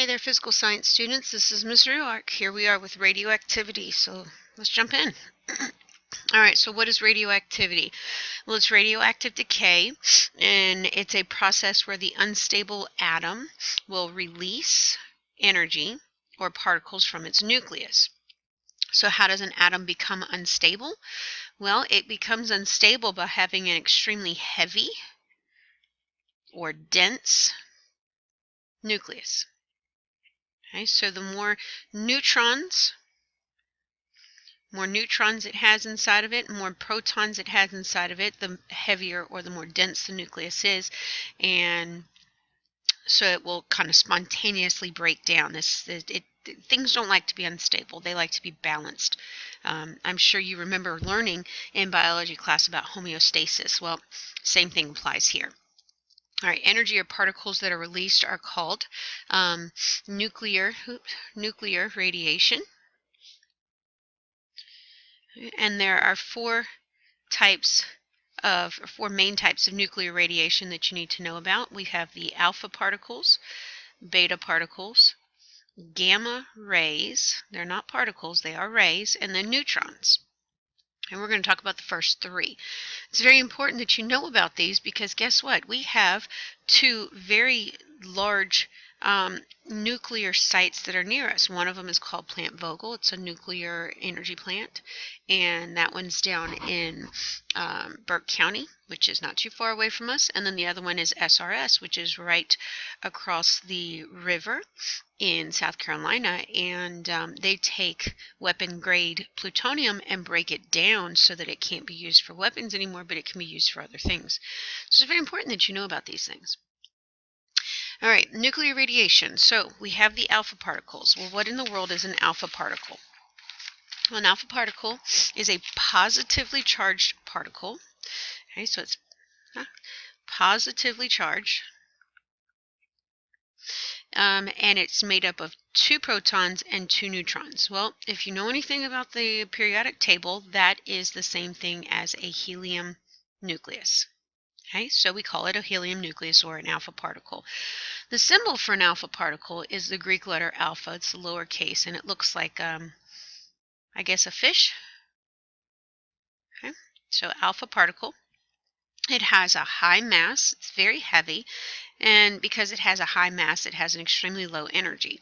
Hey there, physical science students. This is Ms. Ruark. Here we are with radioactivity, so let's jump in. All right, so what is radioactivity? Well, it's radioactive decay, and it's a process where the unstable atom will release energy or particles from its nucleus. So how does an atom become unstable? Well, it becomes unstable by having an extremely heavy or dense nucleus. Okay, so the more neutrons it has inside of it, more protons it has inside of it, the heavier or the more dense the nucleus is, and so it will kind of spontaneously break down. Things don't like to be unstable; they like to be balanced. I'm sure you remember learning in biology class about homeostasis. Well, same thing applies here. All right, energy or particles that are released are called nuclear radiation. And there are four main types of nuclear radiation that you need to know about. We have the alpha particles, beta particles, gamma rays. They're not particles, they are rays, and then neutrons. And we're going to talk about the first three. It's very important that you know about these because guess what? We have two very large nuclear sites that are near us. One of them is called Plant Vogel. It's a nuclear energy plant, and that one's down in Burke County, which is not too far away from us. And then the other one is SRS, which is right across the river in South Carolina, and they take weapon-grade plutonium and break it down so that it can't be used for weapons anymore, but it can be used for other things. So it's very important that you know about these things. All right, nuclear radiation. So we have the alpha particles. Well, what in the world is an alpha particle? Well, an alpha particle is a positively charged particle. Okay, so it's positively charged. And it's made up of 2 protons and 2 neutrons. Well, if you know anything about the periodic table, that is the same thing as a helium nucleus. Okay, so we call it a helium nucleus or an alpha particle. The symbol for an alpha particle is the Greek letter alpha. It's the lowercase, and it looks like, I guess, a fish. Okay, so alpha particle. It has a high mass. It's very heavy, and because it has a high mass, it has an extremely low energy.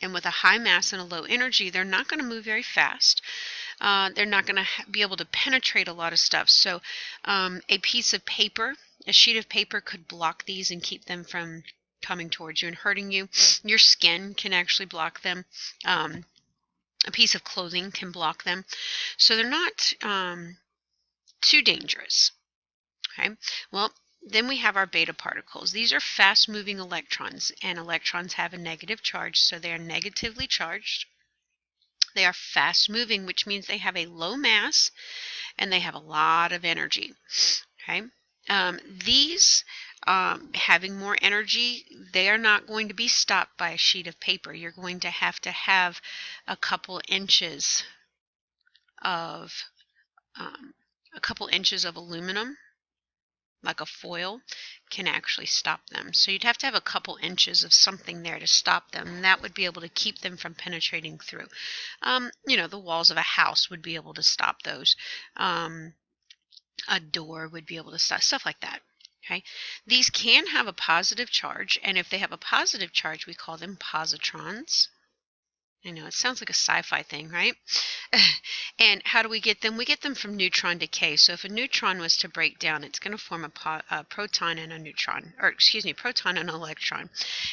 And with a high mass and a low energy, they're not going to move very fast. They're not going to be able to penetrate a lot of stuff. So a piece of paper, a sheet of paper could block these and keep them from coming towards you and hurting you. Your skin can actually block them. A piece of clothing can block them. So they're not too dangerous. Okay, well, then we have our beta particles. These are fast-moving electrons, and electrons have a negative charge, so they are negatively charged. They are fast-moving, which means they have a low mass, and they have a lot of energy. Okay, these having more energy, they are not going to be stopped by a sheet of paper. You're going to have a couple inches of aluminum, like a foil, can actually stop them. So you'd have to have a couple inches of something there to stop them, and that would be able to keep them from penetrating through. The walls of a house would be able to stop those. A door would be able to stop, stuff like that. Okay, these can have a positive charge, and if they have a positive charge, we call them positrons. I know, it sounds like a sci-fi thing, right? And how do we get them? We get them from neutron decay. So if a neutron was to break down, it's going to form a proton and a neutron, or excuse me, proton and an electron.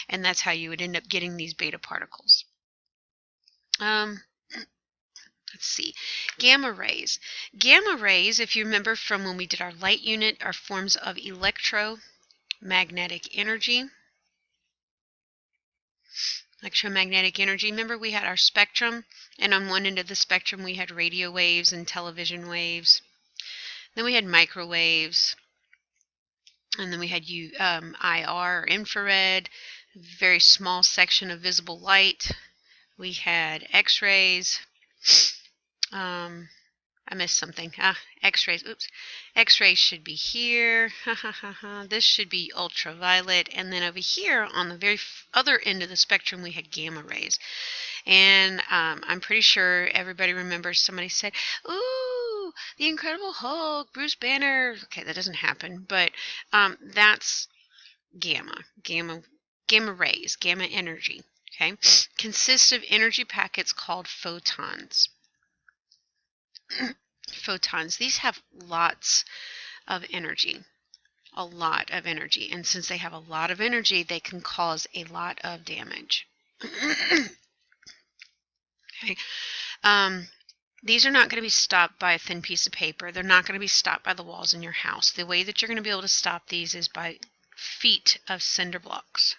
And that's how you would end up getting these beta particles. Let's see, gamma rays. Gamma rays, if you remember from when we did our light unit, are forms of electromagnetic energy. Electromagnetic energy. Remember, we had our spectrum, and on one end of the spectrum we had radio waves and television waves. Then we had microwaves, and then we had IR, infrared, very small section of visible light. We had X-rays. I I missed something. X-rays. Oops. X-rays should be here. This should be ultraviolet. And then over here on the very other end of the spectrum, we had gamma rays. And I'm pretty sure everybody remembers somebody said, "Ooh, the Incredible Hulk, Bruce Banner." Okay, that doesn't happen, but that's gamma rays, gamma energy. Okay, consists of energy packets called photons. Photons. These have lots of energy, a lot of energy, and since they have a lot of energy, they can cause a lot of damage. Okay. These are not going to be stopped by a thin piece of paper. They're not going to be stopped by the walls in your house. The way that you're going to be able to stop these is by feet of cinder blocks.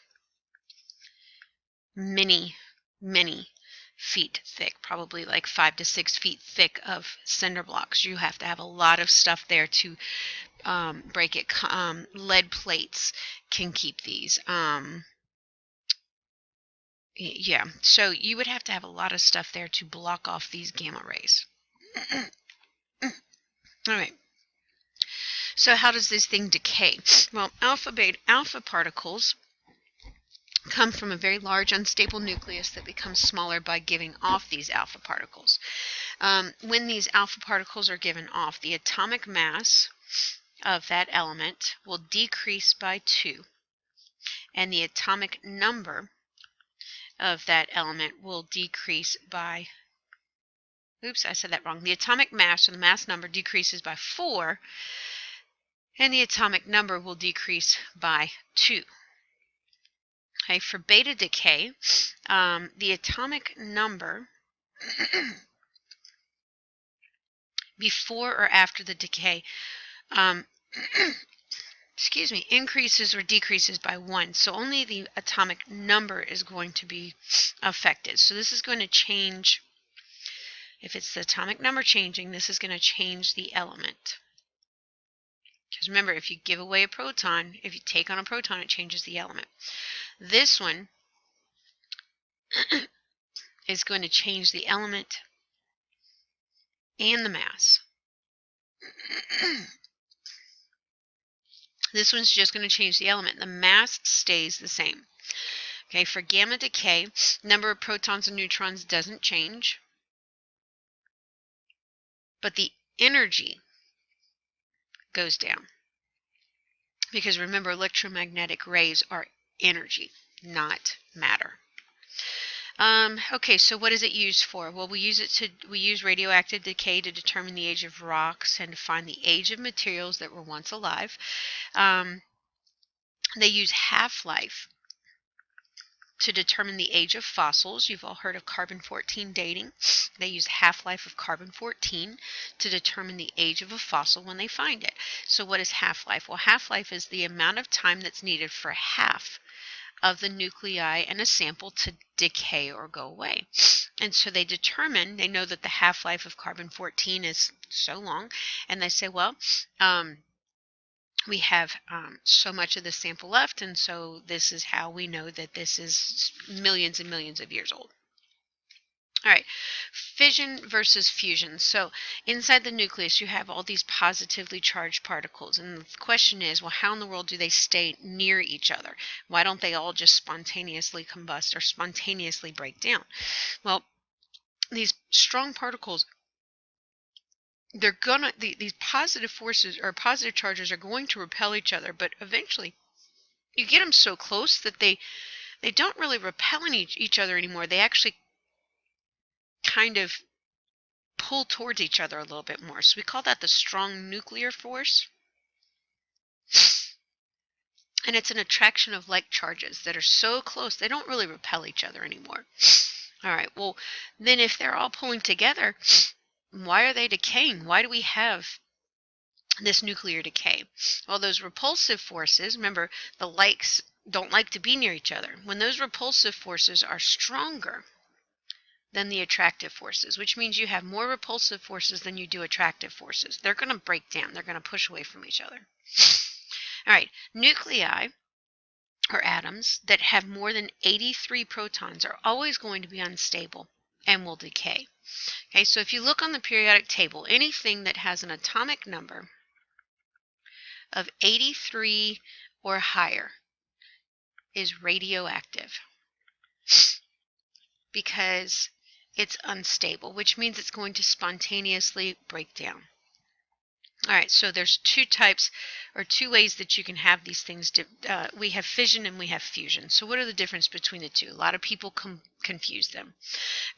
Many, many feet thick, probably like 5 to 6 feet thick of cinder blocks. You have to have a lot of stuff there to break it. Lead plates can keep these. Yeah, so you would have to have a lot of stuff there to block off these gamma rays. All right. So how does this thing decay? Well, alpha particles come from a very large unstable nucleus that becomes smaller by giving off these alpha particles. When these alpha particles are given off, the atomic mass of that element will decrease by 2, and the atomic number of that element will decrease by, oops, I said that wrong. The atomic mass, or the mass number, decreases by 4, and the atomic number will decrease by 2. Okay, for beta decay, the atomic number before or after the decay increases or decreases by 1. So only the atomic number is going to be affected. So this is going to change. If it's the atomic number changing, this is going to change the element. Because remember, if you give away a proton, if you take on a proton, it changes the element. This one is going to change the element and the mass. This one's just going to change the element. The mass stays the same. Okay, for gamma decay, number of protons and neutrons doesn't change, but the energy goes down. Because remember, electromagnetic rays are energy, not matter. Okay, so what is it used for? Well, we use radioactive decay to determine the age of rocks and to find the age of materials that were once alive. They use half-life to determine the age of fossils. You've all heard of carbon-14 dating. They use half-life of carbon-14 to determine the age of a fossil when they find it. So what is half-life? Well, half-life is the amount of time that's needed for half of the nuclei in a sample to decay or go away. And so they know that the half-life of carbon-14 is so long, and they say, well, we have so much of the sample left, and so this is how we know that this is millions and millions of years old. All right, fission versus fusion. So inside the nucleus, you have all these positively charged particles. And the question is, well, how in the world do they stay near each other? Why don't they all just spontaneously combust or spontaneously break down? Well, these strong particles, these positive forces or positive charges are going to repel each other, but eventually you get them so close that they don't really repel each other anymore. They actually kind of pull towards each other a little bit more. So we call that the strong nuclear force. And it's an attraction of like charges that are so close they don't really repel each other anymore. All right, well, then if they're all pulling together, why are they decaying? Why do we have this nuclear decay? Well, those repulsive forces, remember, the likes don't like to be near each other. When those repulsive forces are stronger than the attractive forces, which means you have more repulsive forces than you do attractive forces. They're going to break down. They're going to push away from each other. All right, nuclei, or atoms, that have more than 83 protons are always going to be unstable. and will decay. Okay, so if you look on the periodic table, anything that has an atomic number of 83 or higher is radioactive because it's unstable, which means it's going to spontaneously break down. All right, so there's two types or two ways that you can have these things. We have fission and we have fusion. So what are the difference between the two? A lot of people confuse them.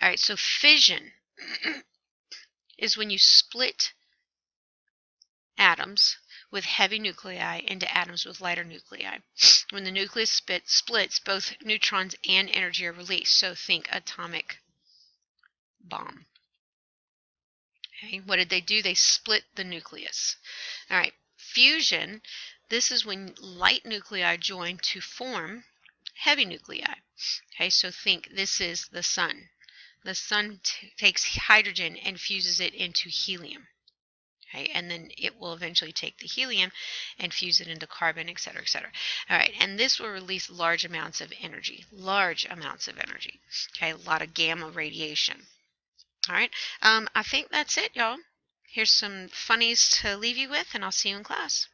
All right, so fission is when you split atoms with heavy nuclei into atoms with lighter nuclei. When the nucleus splits, both neutrons and energy are released. So think atomic bomb. Okay, what did they do? They split the nucleus. All right, fusion, this is when light nuclei join to form heavy nuclei. Okay, so think this is the sun. The sun takes hydrogen and fuses it into helium. Okay, and then it will eventually take the helium and fuse it into carbon, etc., etc. All right, and this will release large amounts of energy. Large amounts of energy. Okay, a lot of gamma radiation. All right. I think that's it, y'all. Here's some funnies to leave you with, and I'll see you in class.